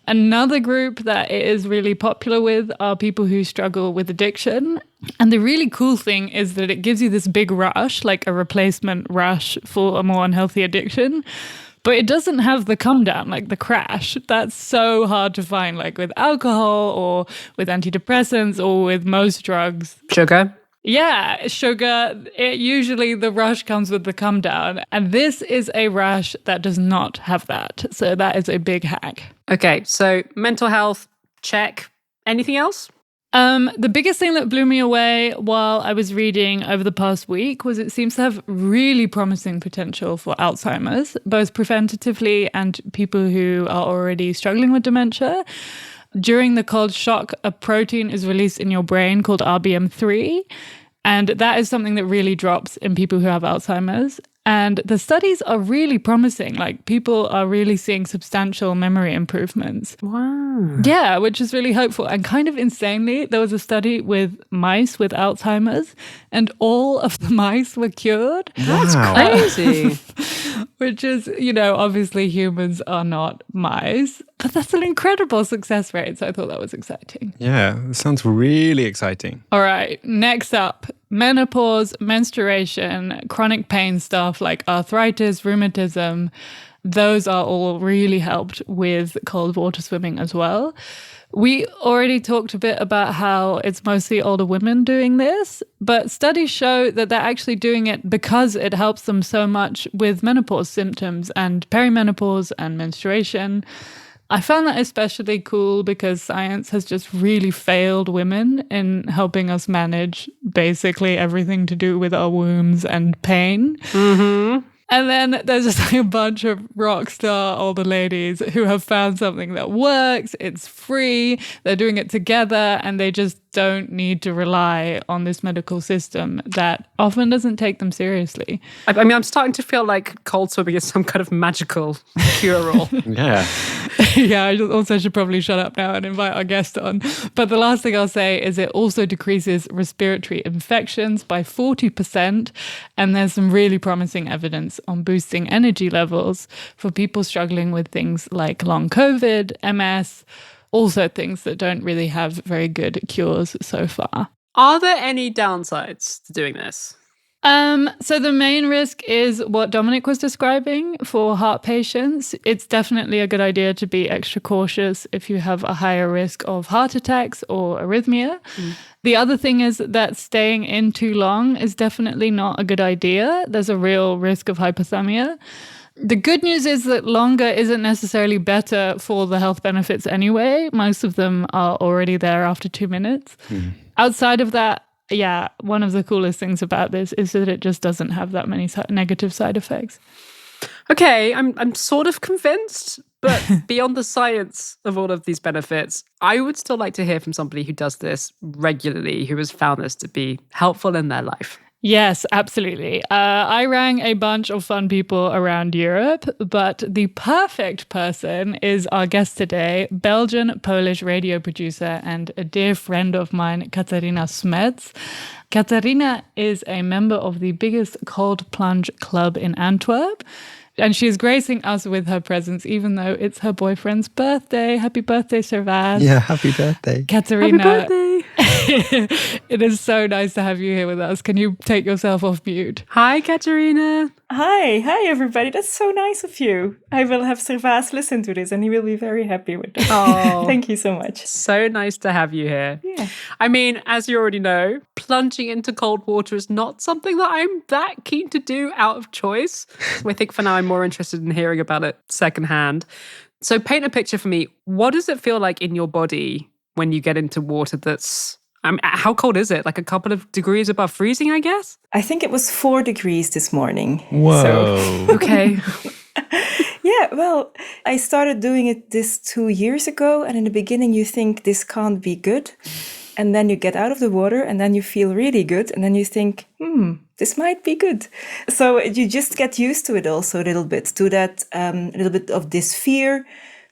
Another group that it is really popular with are people who struggle with addiction. And the really cool thing is that it gives you this big rush, like a replacement rush for a more unhealthy addiction. But it doesn't have the come down, like the crash. That's so hard to find, like with alcohol or with antidepressants or with most drugs. Sugar. Yeah, sugar. Usually the rush comes with the come down. And this is a rush that does not have that. So that is a big hack. Okay, so mental health, check. Anything else? The biggest thing that blew me away while I was reading over the past week was it seems to have really promising potential for Alzheimer's, both preventatively and people who are already struggling with dementia. During the cold shock, a protein is released in your brain called RBM3, and that is something that really drops in people who have Alzheimer's. And the studies are really promising. Like, people are really seeing substantial memory improvements. Wow. Yeah, which is really hopeful. And kind of insanely, there was a study with mice with Alzheimer's, and all of the mice were cured. That's Wow. crazy. Which is, you know, obviously humans are not mice, but that's an incredible success rate. So I thought that was exciting. Yeah, it sounds really exciting. All right, next up, menopause, menstruation, chronic pain stuff like arthritis, rheumatism. Those are all really helped with cold water swimming as well. We already talked a bit about how it's mostly older women doing this, but studies show that they're actually doing it because it helps them so much with menopause symptoms and perimenopause and menstruation. I found that especially cool because science has just really failed women in helping us manage basically everything to do with our wombs and pain. Mm-hmm. And then there's just like a bunch of rock star older ladies who have found something that works, it's free, they're doing it together, and they just don't need to rely on this medical system that often doesn't take them seriously. I mean, I'm starting to feel like cold swimming is some kind of magical cure-all. Yeah. Yeah, I also should probably shut up now and invite our guest on. But the last thing I'll say is it also decreases respiratory infections by 40%. And there's some really promising evidence on boosting energy levels for people struggling with things like long COVID, MS, also things that don't really have very good cures so far. Are there any downsides to doing this? So the main risk is what Dominic was describing for heart patients. It's definitely a good idea to be extra cautious if you have a higher risk of heart attacks or arrhythmia. The other thing is that staying in too long is definitely not a good idea. There's a real risk of hypothermia. The good news is that longer isn't necessarily better for the health benefits anyway. Most of them are already there after 2 minutes. Outside of that, yeah, one of the coolest things about this is that it just doesn't have that many negative side effects. Okay, I'm sort of convinced, but beyond the science of all of these benefits, I would still like to hear from somebody who does this regularly, who has found this to be helpful in their life. Yes, absolutely. I rang a bunch of fun people around Europe, but the perfect person is our guest today, Belgian-Polish radio producer and a dear friend of mine, Katharina Smets. Katharina is a member of the biggest cold plunge club in Antwerp, and she is gracing us with her presence, even though it's her boyfriend's birthday. Happy birthday, Servaz. Yeah, happy birthday. Katharina, Happy birthday! it is so nice to have you here with us. Can you take yourself off mute? Hi, Katharina. Hi everybody. That's so nice of you. I will have Servaz listen to this and he will be very happy with that. Oh. Thank you so much. So nice to have you here. Yeah. I mean, as you already know, plunging into cold water is not something that I'm that keen to do out of choice. So I think for now I'm more interested in hearing about it secondhand. So paint a picture for me. What does it feel like in your body when you get into water that's... how cold is it? Like a couple of degrees above freezing, I guess? I think it was 4 degrees this morning. Whoa. Okay. Yeah, well, I started doing it this 2 years ago. And in the beginning, you think this can't be good. and then you get out of the water and then you feel really good. And then you think, this might be good. So you just get used to it also a little bit, to that little bit of this fear,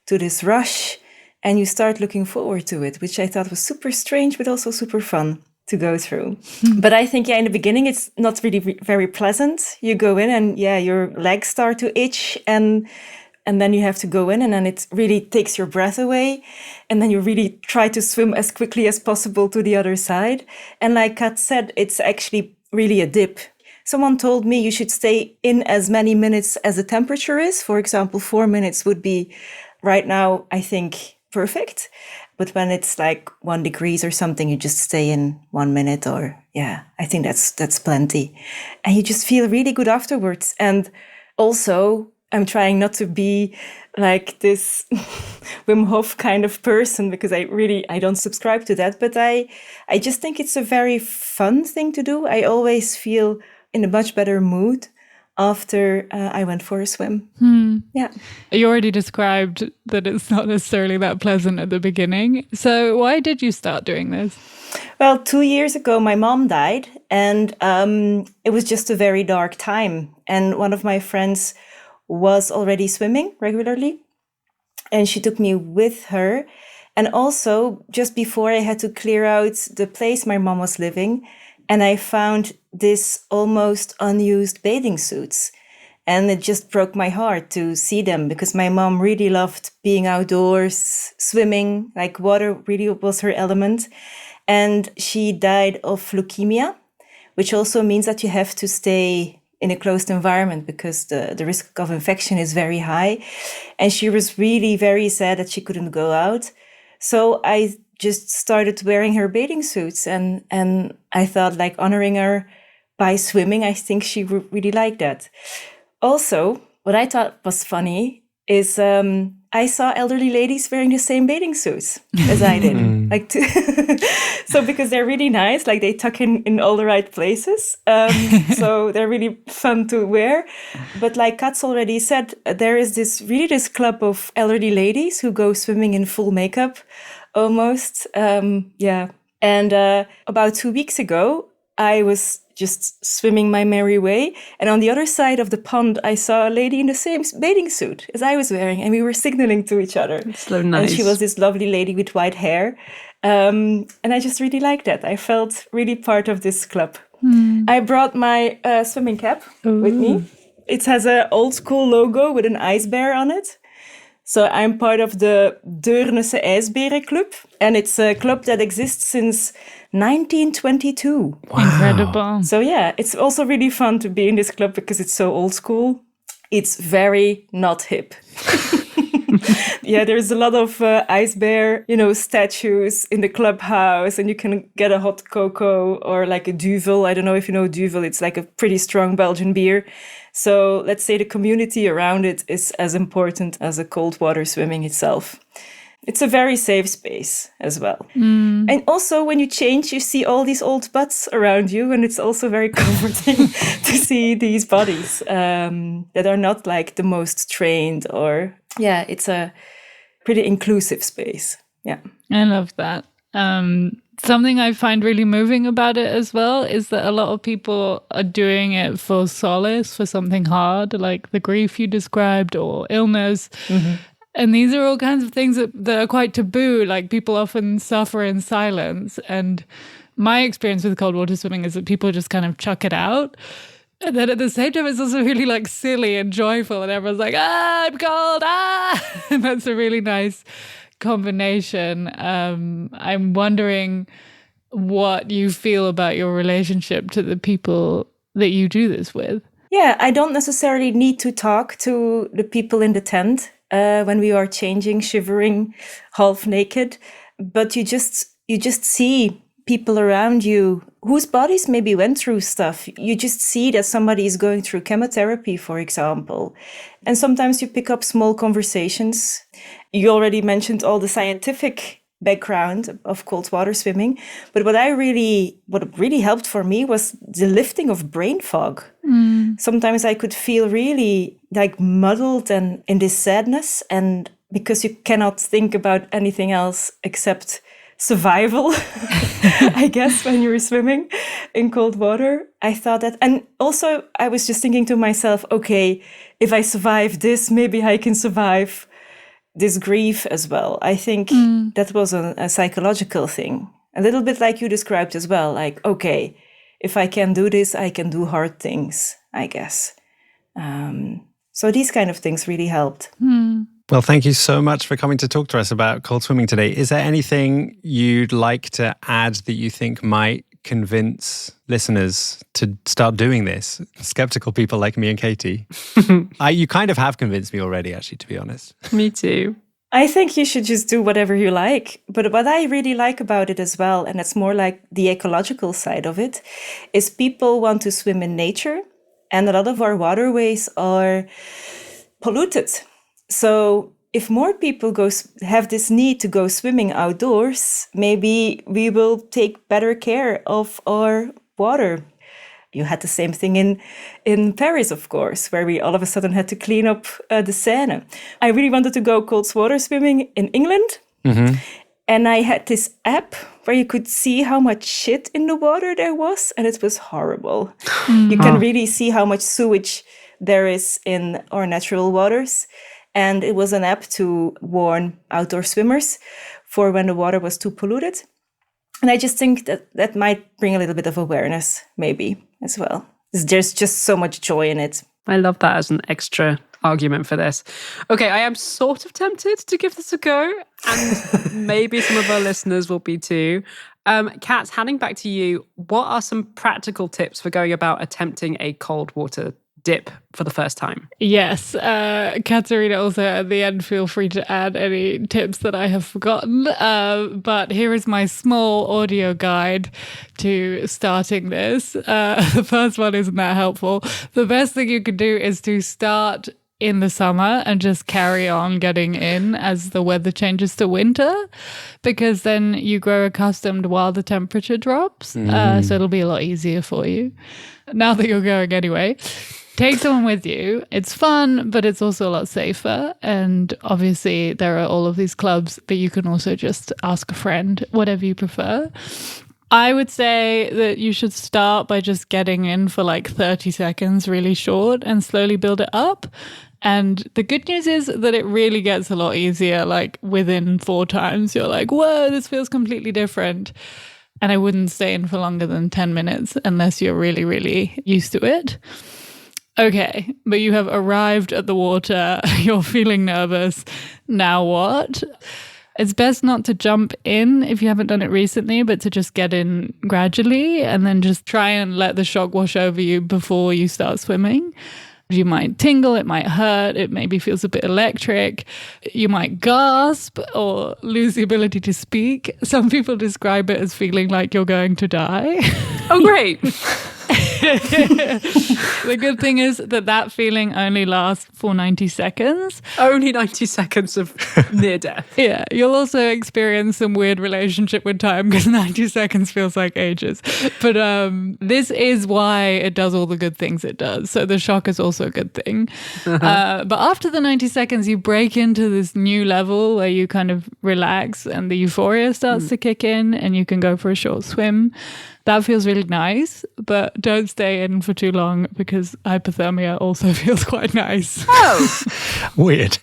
to this rush. And you start looking forward to it, which I thought was super strange, but also super fun to go through. But I think, in the beginning, it's not really very pleasant. You go in and your legs start to itch and then you have to go in and then it really takes your breath away. And then you really try to swim as quickly as possible to the other side. And like Kat said, it's actually really a dip. Someone told me you should stay in as many minutes as the temperature is. For example, 4 minutes would be right now, I think, perfect. But when it's like 1 degree or something, you just stay in 1 minute or I think that's plenty. And you just feel really good afterwards. And also, I'm trying not to be like this Wim Hof kind of person, because I don't subscribe to that. But I just think it's a very fun thing to do. I always feel in a much better mood after I went for a swim. Yeah. You already described that it's not necessarily that pleasant at the beginning. So why did you start doing this? Well, 2 years ago, my mom died, and it was just a very dark time. And one of my friends was already swimming regularly, and she took me with her. And also, just before I had to clear out the place my mom was living, and I found this almost unused bathing suits. And it just broke my heart to see them, because my mom really loved being outdoors, swimming, like water really was her element. And she died of leukemia, which also means that you have to stay in a closed environment because the risk of infection is very high. And she was really very sad that she couldn't go out. So I just started wearing her bathing suits, and I thought, like, honoring her by swimming, I think she would really like that. Also, what I thought was funny is I saw elderly ladies wearing the same bathing suits as I did. So because they're really nice, like they tuck in all the right places. So they're really fun to wear. But like Kat's already said, there is this club of elderly ladies who go swimming in full makeup almost. And about 2 weeks ago, I was just swimming my merry way. And on the other side of the pond, I saw a lady in the same bathing suit as I was wearing. And we were signaling to each other. It's so nice. And she was this lovely lady with white hair. And I just really liked that. I felt really part of this club. I brought my swimming cap with me. It has an old school logo with an ice bear on it. So I'm part of the Deurnese IJsberenclub, and it's a club that exists since 1922. Wow. Incredible. So yeah, it's also really fun to be in this club because it's so old school. It's very not hip. Yeah, there's a lot of ice bear, statues in the clubhouse, and you can get a hot cocoa or like a duvel. I don't know if you know duvel. It's like a pretty strong Belgian beer. So let's say the community around it is as important as the cold water swimming itself. It's a very safe space as well. And also when you change, you see all these old butts around you, and it's also very comforting to see these bodies that are not like the most trained, or it's a pretty inclusive space. Yeah. I love that. Something I find really moving about it as well is that a lot of people are doing it for solace, for something hard, like the grief you described or illness. And these are all kinds of things that are quite taboo. Like people often suffer in silence. And my experience with cold water swimming is that people just kind of chuck it out. And then at the same time, it's also really like silly and joyful. And everyone's like, I'm cold, And that's a really nice combination. I'm wondering what you feel about your relationship to the people that you do this with. Yeah, I don't necessarily need to talk to the people in the tent when we are changing, shivering, half naked, but you just see people around you whose bodies maybe went through stuff. You just see that somebody is going through chemotherapy, for example. And sometimes you pick up small conversations. You already mentioned all the scientific background of cold water swimming. But what really helped for me was the lifting of brain fog. Sometimes I could feel really like muddled and in this sadness, and because you cannot think about anything else except survival, I guess, when you're swimming in cold water. I thought that, and also I was just thinking to myself, okay, if I survive this, maybe I can survive this grief as well. I think that was a psychological thing, a little bit like you described as well. Like, okay, if I can do this, I can do hard things, I guess. So these kind of things really helped. Well, thank you so much for coming to talk to us about cold swimming today. Is there anything you'd like to add that you think might convince listeners to start doing this? Skeptical people like me and Katy. You kind of have convinced me already, actually, to be honest. Me too. I think you should just do whatever you like. But what I really like about it as well, and it's more like the ecological side of it, is people want to swim in nature. And a lot of our waterways are polluted. So if more people have this need to go swimming outdoors, maybe we will take better care of our water. You had the same thing in Paris, of course, where we all of a sudden had to clean up the Seine. I really wanted to go cold water swimming in England. Mm-hmm. And I had this app where you could see how much shit in the water there was, and it was horrible. You can really see how much sewage there is in our natural waters. And it was an app to warn outdoor swimmers for when the water was too polluted. And I just think that might bring a little bit of awareness, maybe, as well. There's just so much joy in it. I love that as an extra argument for this. Okay, I am sort of tempted to give this a go, and maybe some of our listeners will be too. Kat, handing back to you, what are some practical tips for going about attempting a cold water dip for the first time? Yes. Katharina, also at the end, feel free to add any tips that I have forgotten. But here is my small audio guide to starting this. The first one isn't that helpful. The best thing you could do is to start in the summer and just carry on getting in as the weather changes to winter, because then you grow accustomed while the temperature drops. So it'll be a lot easier for you. Now that you're going anyway, take someone with you. It's fun, but it's also a lot safer. And obviously there are all of these clubs, but you can also just ask a friend, whatever you prefer. I would say that you should start by just getting in for like 30 seconds, really short, and slowly build it up. And the good news is that it really gets a lot easier. Like within 4 times, you're like, whoa, this feels completely different. And I wouldn't stay in for longer than 10 minutes unless you're really, really used to it. Okay, but you have arrived at the water. You're feeling nervous. Now what? It's best not to jump in if you haven't done it recently, but to just get in gradually and then just try and let the shock wash over you before you start swimming. You might tingle, it might hurt, it maybe feels a bit electric. You might gasp or lose the ability to speak. Some people describe it as feeling like you're going to die. Oh, great. The good thing is that feeling only lasts for 90 seconds. Only 90 seconds of near death. Yeah, you'll also experience some weird relationship with time because 90 seconds feels like ages. But this is why it does all the good things it does. So the shock is also a good thing. But after the 90 seconds, you break into this new level where you kind of relax and the euphoria starts to kick in and you can go for a short swim. That feels really nice, but don't stay in for too long because hypothermia also feels quite nice. Oh, weird.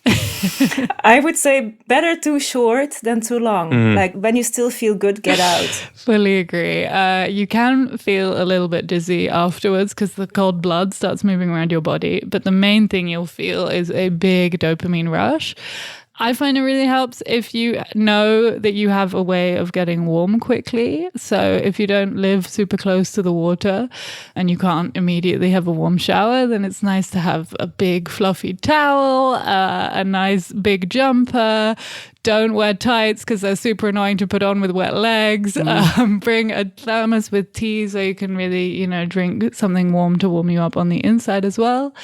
I would say better too short than too long. Like when you still feel good, get out. Fully agree. You can feel a little bit dizzy afterwards because the cold blood starts moving around your body. But the main thing you'll feel is a big dopamine rush. I find it really helps if you know that you have a way of getting warm quickly. So if you don't live super close to the water and you can't immediately have a warm shower, then it's nice to have a big fluffy towel, a nice big jumper. Don't wear tights because they're super annoying to put on with wet legs. Bring a thermos with tea so you can really, drink something warm to warm you up on the inside as well.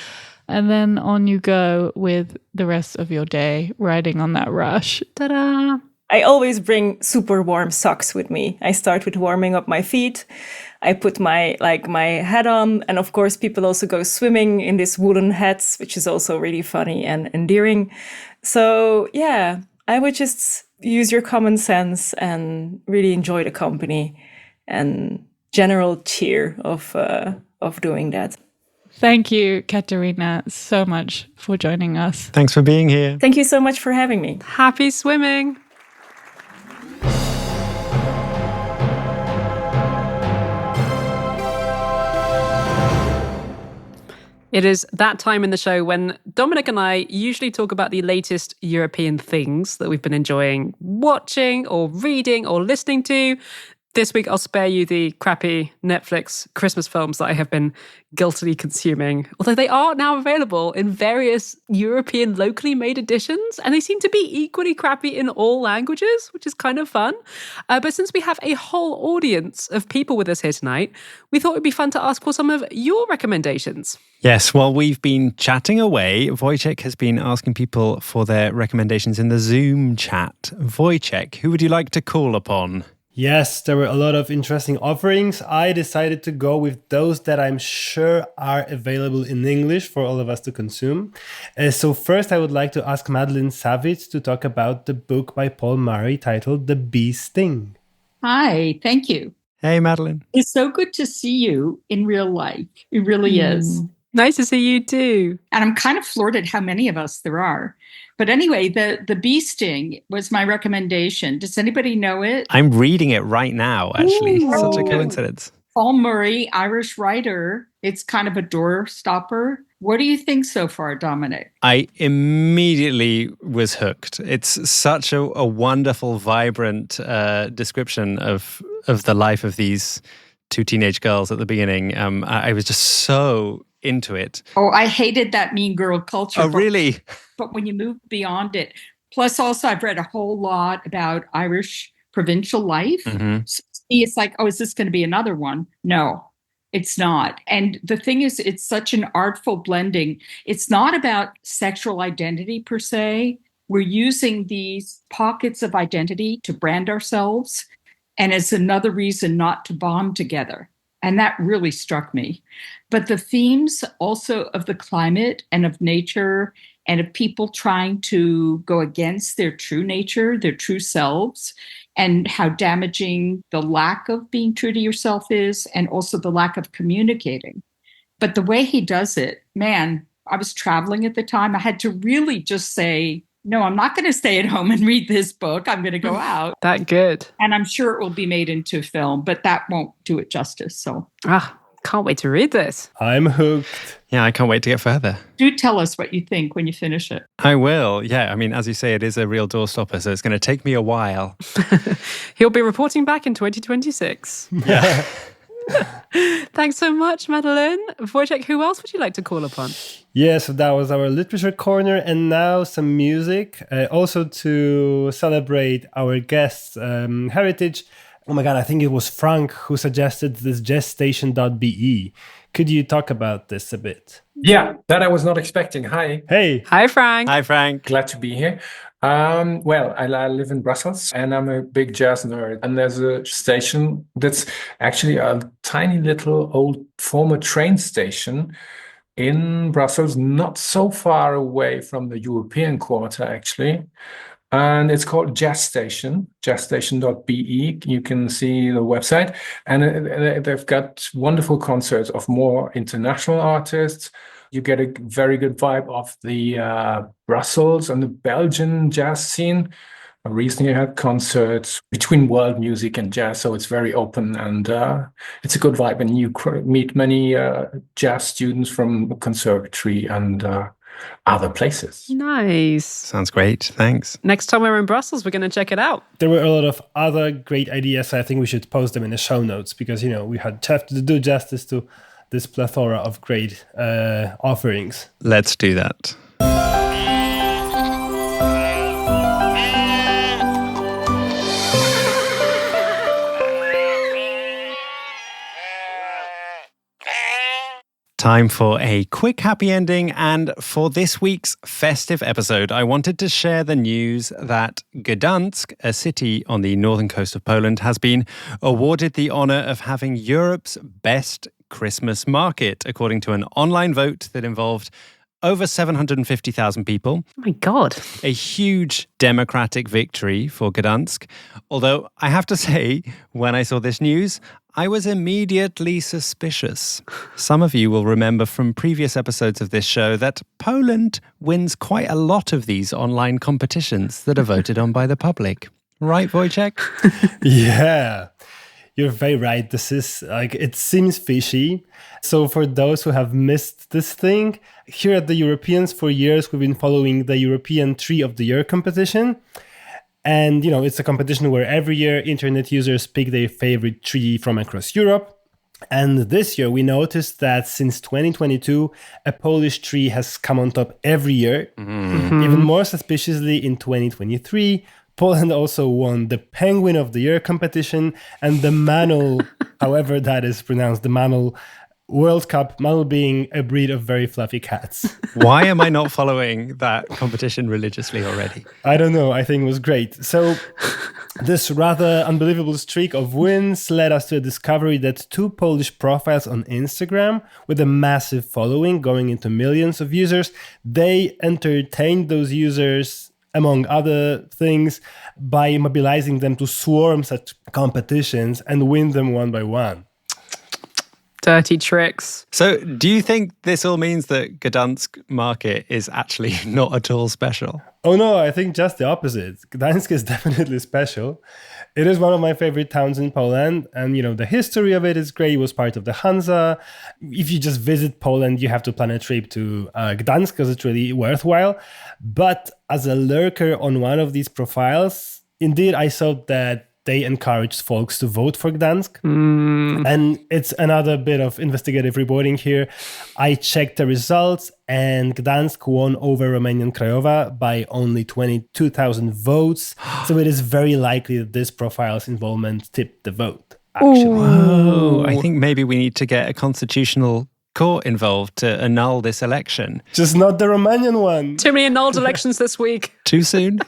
And then on you go with the rest of your day, riding on that rush. Ta-da! I always bring super warm socks with me. I start with warming up my feet. I put my hat on. And of course, people also go swimming in these woolen hats, which is also really funny and endearing. So yeah, I would just use your common sense and really enjoy the company and general cheer of doing that. Thank you, Katharina, so much for joining us. Thanks for being here. Thank you so much for having me. Happy swimming. It is that time in the show when Dominic and I usually talk about the latest European things that we've been enjoying watching or reading or listening to. This week, I'll spare you the crappy Netflix Christmas films that I have been guiltily consuming, although they are now available in various European locally made editions, and they seem to be equally crappy in all languages, which is kind of fun. But since we have a whole audience of people with us here tonight, we thought it'd be fun to ask for some of your recommendations. Yes, while we've been chatting away, Wojciech has been asking people for their recommendations in the Zoom chat. Wojciech, who would you like to call upon? Yes, there were a lot of interesting offerings. I decided to go with those that I'm sure are available in English for all of us to consume. So first, I would like to ask Madeline Savage to talk about the book by Paul Murray titled The Bee Sting. Hi, thank you. Hey, Madeline. It's so good to see you in real life. It really is. Nice to see you too. And I'm kind of floored at how many of us there are. But anyway, the bee sting was my recommendation. Does anybody know it? I'm reading it right now, actually. Ooh. Such a coincidence. Paul Murray, Irish writer. It's kind of a door stopper. What do you think so far, Dominic? I immediately was hooked. It's such a wonderful, vibrant description of the life of these two teenage girls at the beginning. I was just so into it. Oh, I hated that mean girl culture. Oh, really? But when you move beyond it, plus also I've read a whole lot about Irish provincial life. Mm-hmm. So it's like, oh, is this going to be another one? No, it's not. And the thing is, it's such an artful blending. It's not about sexual identity per se. We're using these pockets of identity to brand ourselves. And it's another reason not to bond together. And that really struck me. But the themes also of the climate and of nature and of people trying to go against their true nature, their true selves, and how damaging the lack of being true to yourself is, and also the lack of communicating. But the way he does it, man, I was traveling at the time. I had to really just say, no, I'm not going to stay at home and read this book. I'm going to go out. That good. And I'm sure it will be made into film, but that won't do it justice. So, can't wait to read this. I'm hooked. Yeah, I can't wait to get further. do tell us what you think when you finish it. I will. Yeah, I mean, as you say, it is a real doorstopper, so it's going to take me a while. He'll be reporting back in 2026. Yeah. Thanks so much, Madeline. Wojciech, who else would you like to call upon? Yeah, so that was our literature corner, and now some music, also to celebrate our guests' heritage. Oh my God, I think it was Frank who suggested this jazzstation.be. Could you talk about this a bit? Yeah, that I was not expecting. Hi. Hey. Hi, Frank. Hi, Frank. Glad to be here. Well, I live in Brussels and I'm a big jazz nerd. And there's a station that's actually a tiny little old former train station in Brussels, not so far away from the European Quarter, actually. And it's called Jazz Station, jazzstation.be. You can see the website. And they've got wonderful concerts of more international artists. You get a very good vibe of the Brussels and the Belgian jazz scene. I recently had concerts between world music and jazz, so it's very open and it's a good vibe. And you meet many jazz students from the conservatory and other places. Nice. Sounds great. Thanks. Next time we're in Brussels, we're going to check it out. There were a lot of other great ideas, so I think we should post them in the show notes because, we had to do justice to this plethora of great offerings. Let's do that. Time for a quick happy ending, and for this week's festive episode, I wanted to share the news that Gdansk, a city on the northern coast of Poland, has been awarded the honor of having Europe's best Christmas market, according to an online vote that involved over 750,000 people. Oh my God. A huge democratic victory for Gdansk. Although I have to say, when I saw this news, I was immediately suspicious. Some of you will remember from previous episodes of this show that Poland wins quite a lot of these online competitions that are voted on by the public. Right, Wojciech? Yeah. You're very right. This is it seems fishy. So for those who have missed this thing, here at the Europeans for years, we've been following the European Tree of the Year competition. And, it's a competition where every year internet users pick their favorite tree from across Europe. And this year we noticed that since 2022, a Polish tree has come on top every year. Mm-hmm. Even more suspiciously, in 2023, Poland also won the Penguin of the Year competition and the Manul, however that is pronounced, the Manul World Cup, Manul being a breed of very fluffy cats. Why am I not following that competition religiously already? I don't know. I think it was great. So this rather unbelievable streak of wins led us to a discovery that two Polish profiles on Instagram with a massive following going into millions of users, they entertained those users, among other things, by mobilizing them to swarm such competitions and win them one by one. Dirty tricks. So do you think this all means that Gdansk market is actually not at all special? Oh no, I think just the opposite. Gdańsk is definitely special. It is one of my favorite towns in Poland, and the history of it is great. It was part of the Hansa. If you just visit Poland, you have to plan a trip to Gdańsk because it's really worthwhile. But as a lurker on one of these profiles, indeed, I saw that they encouraged folks to vote for Gdańsk. And it's another bit of investigative reporting here. I checked the results, and Gdańsk won over Romanian Craiova by only 22,000 votes. So it is very likely that this profile's involvement tipped the vote, actually. Whoa. I think maybe we need to get a constitutional court involved to annul this election. Just not the Romanian one. Too many annulled elections this week. Too soon?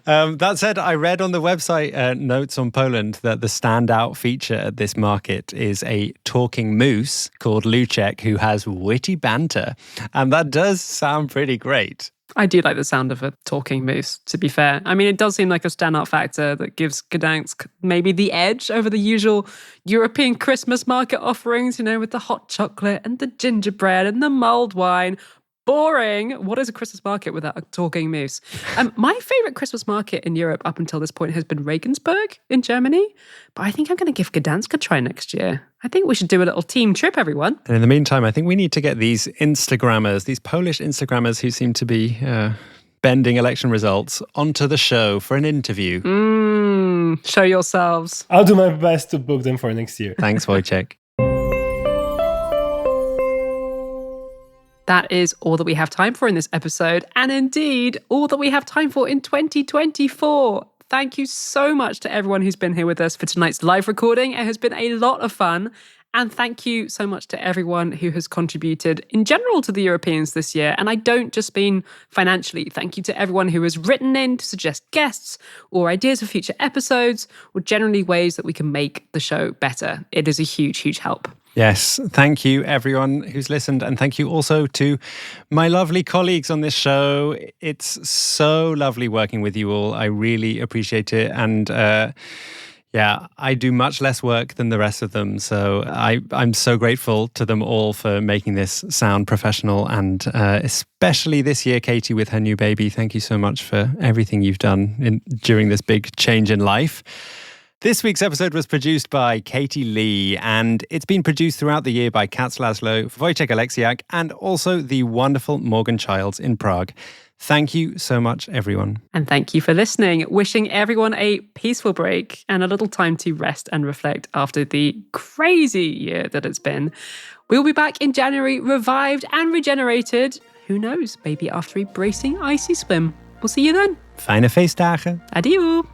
That said, I read on the website Notes on Poland that the standout feature at this market is a talking moose called Luczek who has witty banter. And that does sound pretty great. I do like the sound of a talking moose, to be fair. I mean, it does seem like a standout factor that gives Gdansk maybe the edge over the usual European Christmas market offerings, with the hot chocolate and the gingerbread and the mulled wine. Boring. What is a Christmas market without a talking moose? My favourite Christmas market in Europe up until this point has been Regensburg in Germany. But I think I'm going to give Gdansk a try next year. I think we should do a little team trip, everyone. And in the meantime, I think we need to get these Instagrammers, these Polish Instagrammers who seem to be bending election results, onto the show for an interview. Show yourselves. I'll do my best to book them for next year. Thanks, Wojciech. That is all that we have time for in this episode, and indeed all that we have time for in 2024. Thank you so much to everyone who's been here with us for tonight's live recording. It has been a lot of fun. And thank you so much to everyone who has contributed in general to the Europeans this year. And I don't just mean financially. Thank you to everyone who has written in to suggest guests or ideas for future episodes, or generally ways that we can make the show better. It is a huge, huge help. Yes, thank you everyone who's listened, and thank you also to my lovely colleagues on this show. It's so lovely working with you all. I really appreciate it, and I do much less work than the rest of them, so I'm so grateful to them all for making this sound professional, and especially this year, Katy, with her new baby. Thank you so much for everything you've done during this big change in life. This week's episode was produced by Katy Lee, and it's been produced throughout the year by Katz Laszlo, Wojciech Oleksiak, and also the wonderful Morgan Childs in Prague. Thank you so much, everyone. And thank you for listening. Wishing everyone a peaceful break and a little time to rest and reflect after the crazy year that it's been. We'll be back in January, revived and regenerated. Who knows, maybe after a bracing icy swim. We'll see you then. Fijne feestdagen. Adieu.